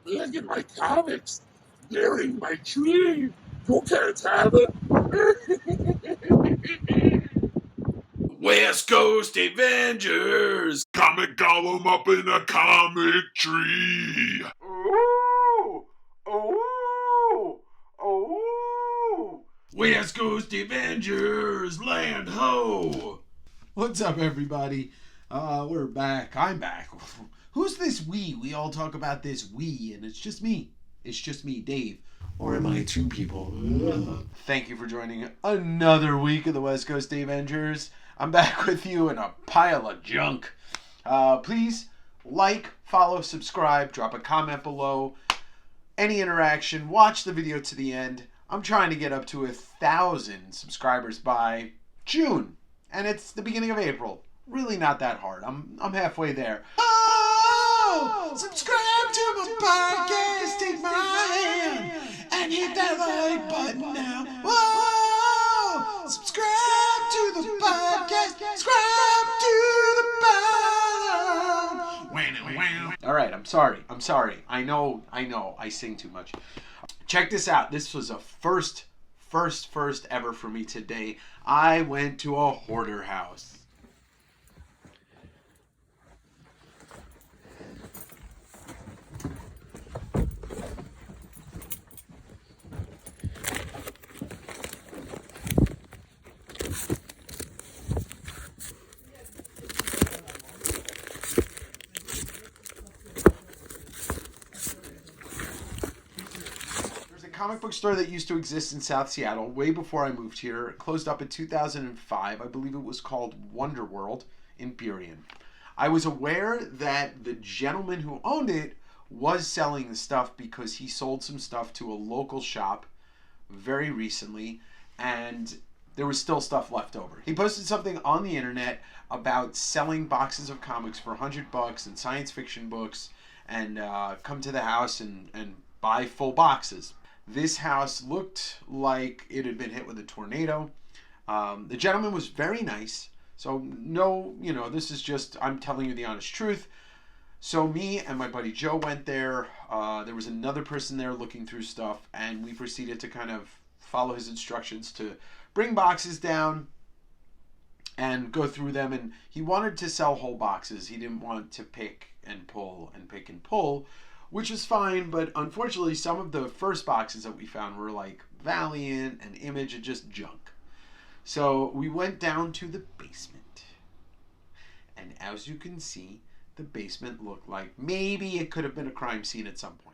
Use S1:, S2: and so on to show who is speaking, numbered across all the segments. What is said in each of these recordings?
S1: Look at my comics. They're in my tree. You can't have it.
S2: West Coast Avengers!
S1: Comic Golem up in a comic tree.
S2: Ooh! Ooh! Ooh! West Coast Avengers! Land ho!
S3: What's up, everybody? We're back. I'm back. Who's this we? We all talk about this we, and it's just me. It's just me, Dave. Or am I two people? Thank you for joining another week of the West Coast Avengers. I'm back with you in a pile of junk. Please like, follow, subscribe, drop a comment below. Any interaction, watch the video to the end. I'm trying to get up to 1,000 subscribers by June. And it's the beginning of April. Really not that hard. I'm halfway there. Oh! Subscribe to my podcast. Take my hand and hit that like button now. Whoa! Subscribe to the podcast. Subscribe to the button. All right. I'm sorry. I know. I sing too much. Check this out. This was a first ever for me today. I went to a hoarder house. Comic book store that used to exist in South Seattle way before I moved here. It closed up in 2005. I believe it was called Wonder World in Burien. I was aware that the gentleman who owned it was selling the stuff because he sold some stuff to a local shop very recently, and there was still stuff left over. He posted something on the internet about selling boxes of comics for $100 and science fiction books, and come to the house and buy full boxes. This house looked like it had been hit with a tornado. The gentleman was very nice. So no, this is just, I'm telling you the honest truth. So me and my buddy Joe went there. There was another person there looking through stuff, and we proceeded to kind of follow his instructions to bring boxes down and go through them. And he wanted to sell whole boxes. He didn't want to pick and pull and pick and pull, which is fine, but unfortunately some of the first boxes that we found were like Valiant and Image and just junk. So we went down to the basement, and as you can see, the basement looked like maybe it could have been a crime scene at some point.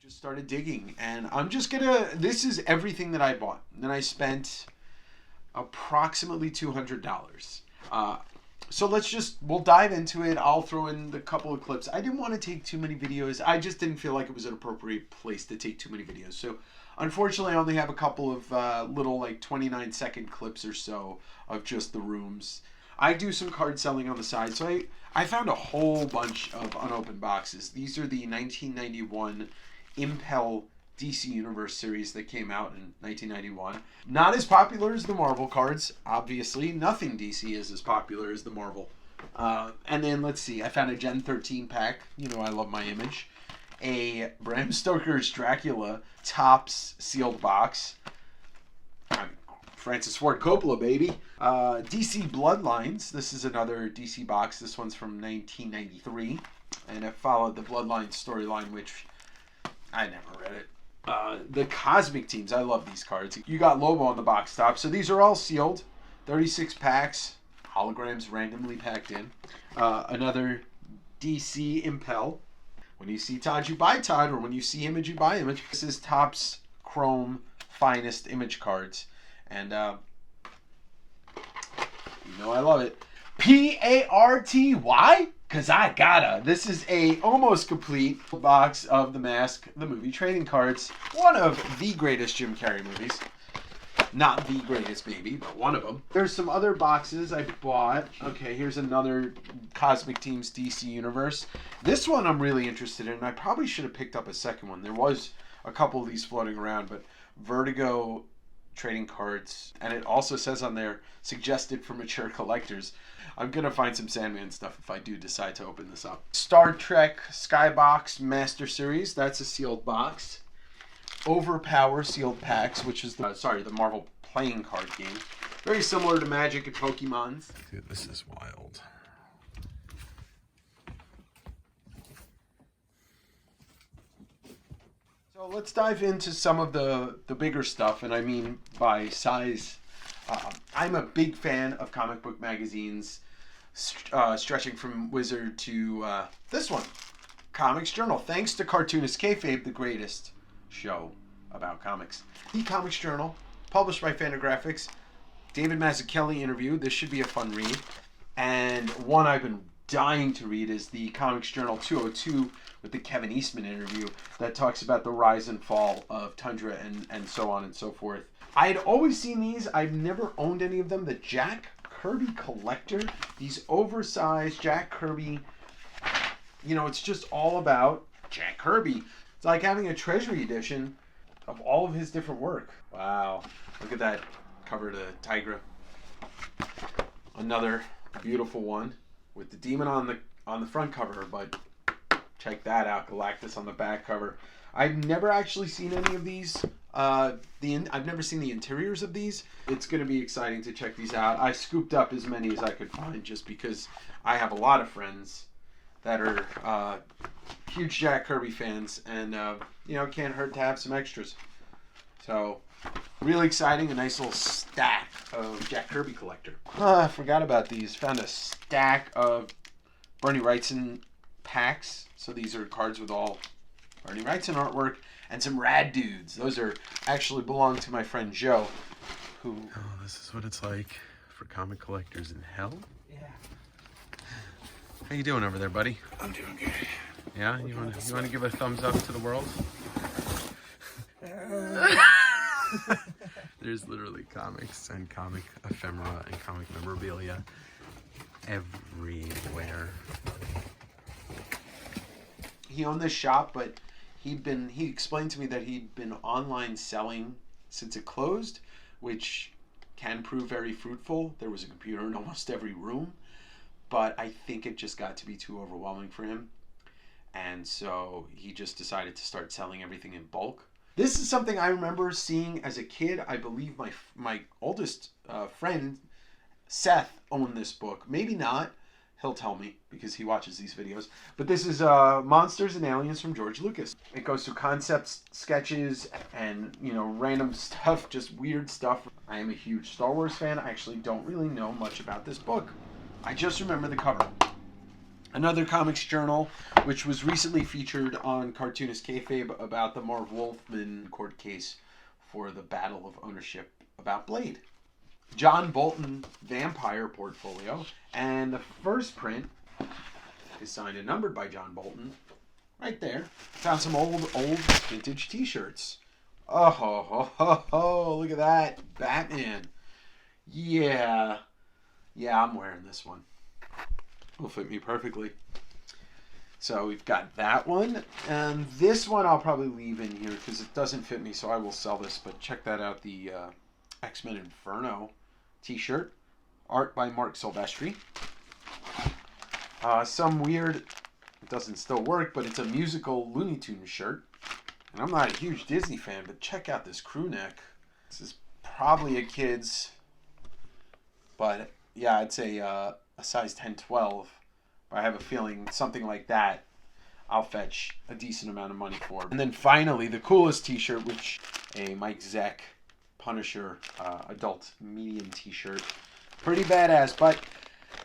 S3: Started digging, and I'm just gonna, this is everything that I bought. And then I spent approximately $200. So we'll dive into it. I'll throw in the couple of clips. I didn't want to take too many videos. I just didn't feel like it was an appropriate place to take too many videos. So unfortunately I only have a couple of little like 29-second clips or so of just the rooms. I do some card selling on the side, so I found a whole bunch of unopened boxes. These are the 1991 Impel DC Universe series that came out in 1991. Not as popular as the Marvel cards, obviously. Nothing DC is as popular as the Marvel. And then, let's see, I found a Gen 13 pack. I love my Image. A Bram Stoker's Dracula Topps sealed box. Francis Ford Coppola, baby. DC Bloodlines. This is another DC box. This one's from 1993. And it followed the Bloodlines storyline, which I never read it. The Cosmic Teams. I love these cards. You got Lobo on the box top. So these are all sealed. 36 packs. Holograms randomly packed in. Another DC Impel. When you see Todd, you buy Todd. Or when you see Image, you buy Image. This is Topps Chrome Finest Image cards. And I love it. Party? Because I gotta. This is a almost complete box of The Mask, the movie trading cards. One of the greatest Jim Carrey movies. Not the greatest, maybe, but one of them. There's some other boxes I bought. Okay, here's another Cosmic Teams DC Universe. This one I'm really interested in. I probably should have picked up a second one. There was a couple of these floating around, but Vertigo trading cards, and it also says on there, suggested for mature collectors. I'm going to find some Sandman stuff if I do decide to open this up. Star Trek Skybox Master Series. That's a sealed box. Overpower sealed packs, which is the Marvel playing card game. Very similar to Magic and Pokemon's.
S2: Dude, this is wild.
S3: So let's dive into some of the bigger stuff, and I mean by size. I'm a big fan of comic book magazines, stretching from Wizard to this one, Comics Journal. Thanks to Cartoonist Kayfabe, the greatest show about comics. The Comics Journal, published by Fantagraphics. David Mazzucchelli interview. This should be a fun read. And one I've been dying to read is the Comics Journal 202 with the Kevin Eastman interview that talks about the rise and fall of Tundra and so on and so forth. I had always seen these. I've never owned any of them. The Jack Kirby Collector. These oversized Jack Kirby. You know, it's just all about Jack Kirby. It's like having a treasury edition of all of his different work. Wow. Look at that cover to Tigra. Another beautiful one with the demon on the front cover, but check that out. Galactus on the back cover. I've never actually seen any of these. I've never seen the interiors of these. It's going to be exciting to check these out. I scooped up as many as I could find just because I have a lot of friends that are huge Jack Kirby fans, and you know, it can't hurt to have some extras. So, really exciting. A nice little stack of Jack Kirby Collector. I forgot about these. Found a stack of Bernie Wrightson packs. So these are cards with all Bernie Wrightson artwork and some rad dudes. Those are actually belong to my friend Joe, who...
S2: Oh, this is what it's like for comic collectors in hell?
S3: Yeah.
S2: How you doing over there, buddy?
S1: I'm doing good.
S2: Yeah? You want to give a thumbs up to the world? There's literally comics and comic ephemera and comic memorabilia everywhere.
S3: He owned this shop, but he explained to me that he'd been online selling since it closed, which can prove very fruitful. There was a computer in almost every room, but I think it just got to be too overwhelming for him. And so he just decided to start selling everything in bulk. This is something I remember seeing as a kid. I believe my oldest friend, Seth, owned this book. Maybe not. He'll tell me because he watches these videos. But this is Monsters and Aliens from George Lucas. It goes through concepts, sketches, and, you know, random stuff, just weird stuff. I am a huge Star Wars fan. I actually don't really know much about this book. I just remember the cover. Another Comics Journal, which was recently featured on Cartoonist Kayfabe about the Marv Wolfman court case for the battle of ownership about Blade. John Bolton Vampire Portfolio, and the first print is signed and numbered by John Bolton. Right there. Found some old vintage t-shirts. Oh, look at that. Batman. Yeah, I'm wearing this one. Will fit me perfectly. So we've got that one, and this one I'll probably leave in here because it doesn't fit me, so I will sell this. But check that out, the X-Men Inferno t-shirt, art by Mark Silvestri. Some weird, it doesn't still work, but it's a musical Looney Tunes shirt. And I'm not a huge Disney fan, but check out this crew neck. This is probably a kid's, but yeah, I'd say a size 10-12. But I have a feeling something like that I'll fetch a decent amount of money for. And then finally, the coolest t-shirt, which a Mike Zeck Punisher adult medium t-shirt. Pretty badass, but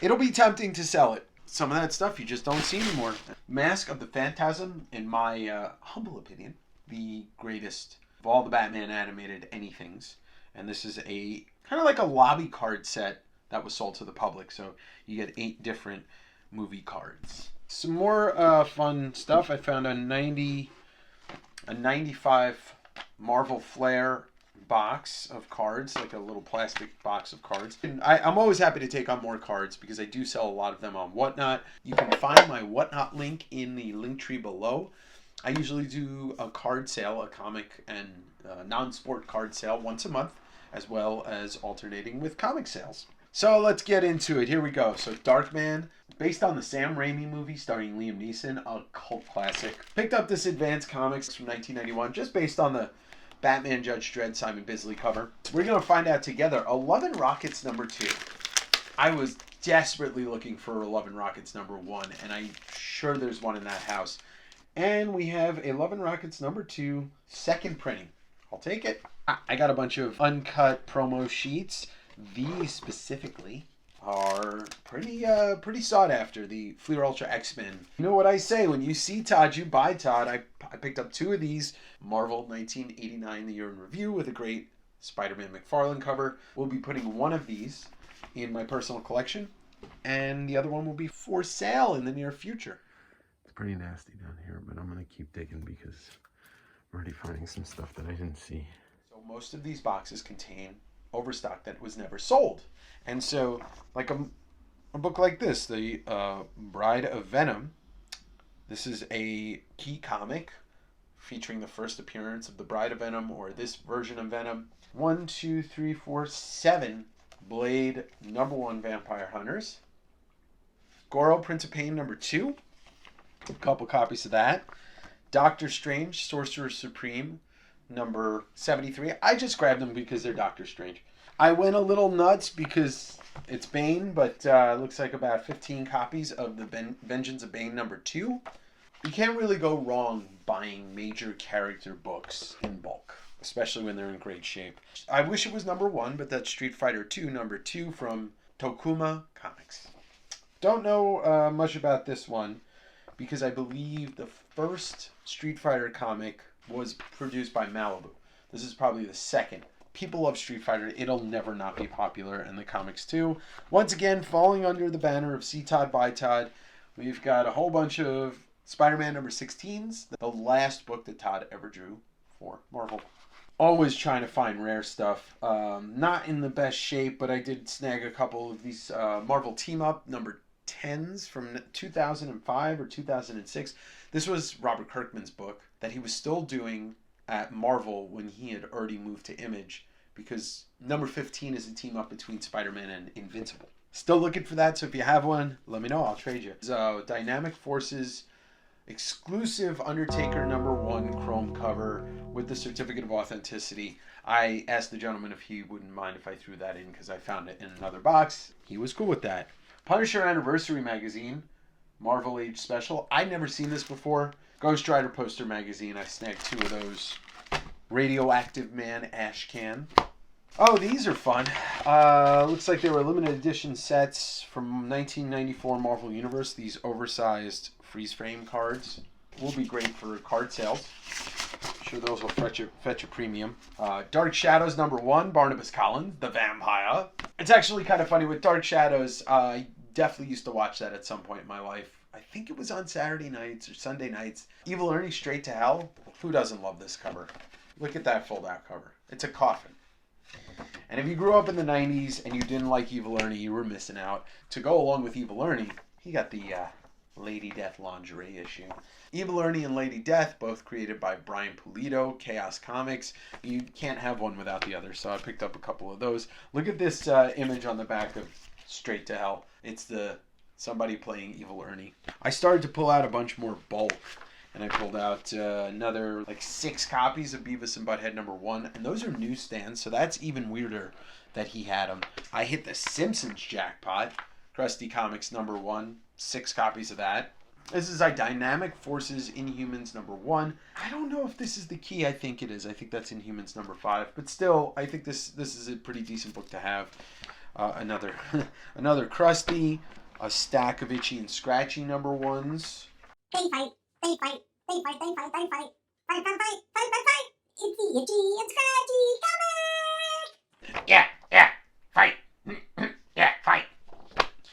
S3: it'll be tempting to sell it. Some of that stuff you just don't see anymore. Mask of the Phantasm, in my humble opinion, the greatest of all the Batman animated anythings. And this is a kind of like a lobby card set that was sold to the public. So you get 8 different movie cards. Some more fun stuff. I found a 95 Marvel Flair box of cards, like a little plastic box of cards. And I'm always happy to take on more cards because I do sell a lot of them on Whatnot. You can find my Whatnot link in the link tree below. I usually do a card sale, a comic and non-sport card sale once a month, as well as alternating with comic sales. So let's get into it. Here we go. So Darkman, based on the Sam Raimi movie starring Liam Neeson, a cult classic. Picked up this Advance Comics from 1991 just based on the Batman Judge Dredd Simon Bisley cover. We're going to find out together. 11 Rockets number 2. I was desperately looking for 11 Rockets number 1, and I'm sure there's one in that house. And we have 11 Rockets number 2, second printing. I'll take it. I got a bunch of uncut promo sheets. These specifically are pretty sought after. The Fleer Ultra X-Men. You know what I say, when you see Todd, you buy Todd. I picked up 2 of these. Marvel 1989, the year in review, with a great Spider-Man McFarlane cover. We'll be putting one of these in my personal collection, and the other one will be for sale in the near future.
S2: It's pretty nasty down here, but I'm going to keep digging because I'm already finding some stuff that I didn't see.
S3: So most of these boxes contain overstock that was never sold. And so, like a book like this, the Bride of Venom, this is a key comic featuring the first appearance of the Bride of Venom, or this version of Venom. 1, 2, 3, 4, 7 Blade number 1 Vampire Hunters. Goro, Prince of Pain number 2. A couple copies of that. Doctor Strange, Sorcerer Supreme number 73. I just grabbed them because they're Doctor Strange. I went a little nuts because it's Bane, but it looks like about 15 copies of the Vengeance of Bane number 2. You can't really go wrong buying major character books in bulk, especially when they're in great shape. I wish it was number 1, but that's Street Fighter 2 number 2 from Tokuma Comics. Don't know much about this one because I believe the first Street Fighter comic was produced by Malibu. This is probably the second. People love Street Fighter. It'll never not be popular, and the comics too. Once again, falling under the banner of See Todd, Buy Todd, we've got a whole bunch of Spider-Man number 16s, the last book that Todd ever drew for Marvel. Always trying to find rare stuff. Not in the best shape, but I did snag a couple of these Marvel Team Up number 10s from 2005 or 2006. This was Robert Kirkman's book that he was still doing at Marvel when he had already moved to Image, because number 15 is a team up between Spider-Man and Invincible. Still looking for that, so if you have one, let me know. I'll trade you. So, Dynamic Forces exclusive Undertaker number 1 chrome cover with the certificate of authenticity. I asked the gentleman if he wouldn't mind if I threw that in because I found it in another box. He was cool with that. Punisher Anniversary Magazine, Marvel Age Special. I'd never seen this before. Ghost Rider Poster Magazine. I snagged 2 of those. Radioactive Man Ash Can. Oh, these are fun. Looks like they were limited edition sets from 1994 Marvel Universe. These oversized freeze frame cards will be great for card sales. I'm sure those will fetch a premium. Dark Shadows number 1, Barnabas Collins, the Vampire. It's actually kind of funny with Dark Shadows. I definitely used to watch that at some point in my life. I think it was on Saturday nights or Sunday nights. Evil Ernie Straight to Hell. Who doesn't love this cover? Look at that fold-out cover. It's a coffin. And if you grew up in the 90s and you didn't like Evil Ernie, you were missing out. To go along with Evil Ernie, he got the Lady Death lingerie issue. Evil Ernie and Lady Death, both created by Brian Pulido, Chaos Comics. You can't have one without the other, so I picked up a couple of those. Look at this image on the back of Straight to Hell. It's somebody playing Evil Ernie. I started to pull out a bunch more bulk, and I pulled out another 6 copies of Beavis and Butthead number 1, and those are newsstands, so that's even weirder that he had them. I hit the Simpsons jackpot. Krusty Comics number 1, 6 copies of that. This is a Dynamic Forces Inhumans number 1. I don't know if this is the key. I think it is. I think that's Inhumans number 5, but still, I think this is a pretty decent book to have. Another Krusty, a stack of Itchy and Scratchy number 1s.
S4: They fight, they fight, they fight, they fight, they fight. Fight, fight, fight, fight, fight, fight. It's the Itchy and Scratchy comic!
S1: Yeah, fight. Yeah, fight.